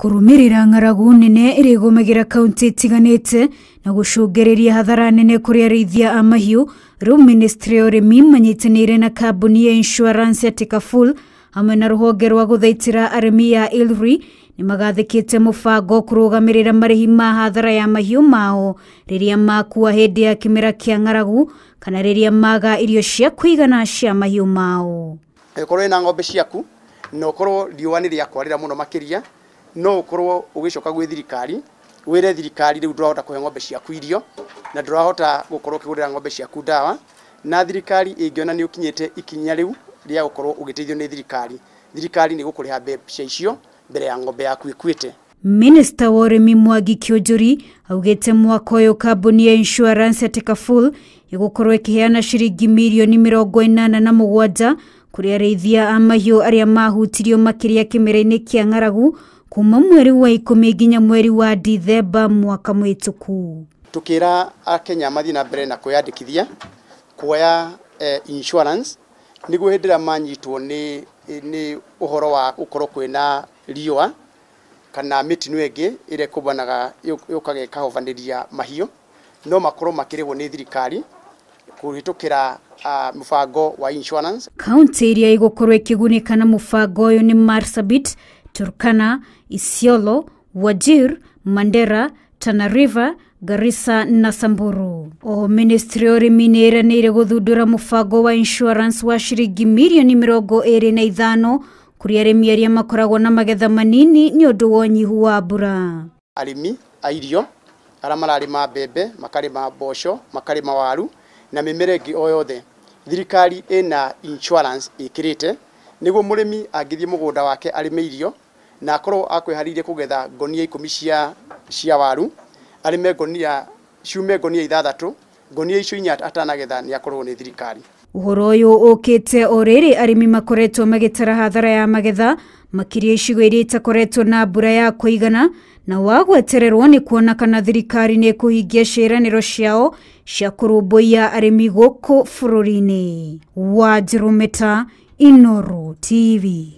Kurumirira ng'aragu nene irigomagira kaunti itiganite na gucungereria hathara nene kuri ariithia a mahiu. Riu ministry ya urimi manyitanire na kambuni ya insurance ya Tikaful hamwe na ruhonge rwa guthaitira arimi ya Ilri ni magathikite mubango kurugamirira marihi ma hathara ya mahiu mao riria makua hindi ya kimera kia ng'aragu kana riria maga irio cia kuigana cia mahiu mao. Korwo ina ng'ombe ciaku no korwo riũa nĩ rĩakwarĩra muno makiria no ukorwo ugicoka gwe thirikari wire thirikari riu ndurahota kuhe ng'ombe ciaku irio na ndurahota gukorwo ukigurira ng'ombe ciaku dawa na thirikari ingiona ni ukinyite ikinya riu ria gukorwo ugiteithio ni thirikari ni gukuriha mbeca icio mbere ya ng'ombe yaku ikuite. Minister wa urimi Mwangi Kionjuri augite mwaka uyu kambuni ya insurance ya Tikaful igukorwo ikiheana ciringi milioni 87 kuri ariithia a mahiu aria mahutirio makiria kimera-ini kia ng'aragu kuma mweri wa 10 nginya mweri wa Dithemba mwaka mwituku. Tukira Kenya mathi na mbere na kwiyandikithia kuoya insurance niguo hindira manyitwo ni uhoro wa ukorwo kwina riũa kana mitino ingi ire kubanaga yukage kahovanĩria mahiu no makorwo makirĩhwo ni thirikari kuhitukira mubango wa insurance. County iria igukorwo ikigunika na mubango uyu ni Marsabit, Turkana, Isiolo, Wajir, Mandera, Tana River, Garissa na Samburu. Ministry ya urimi ni iranire guthundura mubango wa insurance wa ciringi milioni 25 kuri arimi aria makoragwo na magetha manini ni undu wa unyihu wa mbura. Arimi a irio ara mararima mbembe, makarima mboco, makarima waru na mimera ingi o yothe thirikari ina insurance ikirite niguo murimi angithie mugunda wake arime irio na akorwo akwiharirie kugetha ngonia 10 cia waru arime ngonia ciume ngonia 6 ngonia icio 4 atanagetha ni akorwo ni thirikari. Uhoro uyu ukite oriri arimi makoretwo magitara hathara ya magetha makiria icigo iria itakoretwo na mbura ya kuigana na wagwetererwo ni kuona kana thirikari ni kuhingia ciiraniro ciao cia Kurumbuiya arimi guku bururi-ini. Wajirumeta, Inooro TV.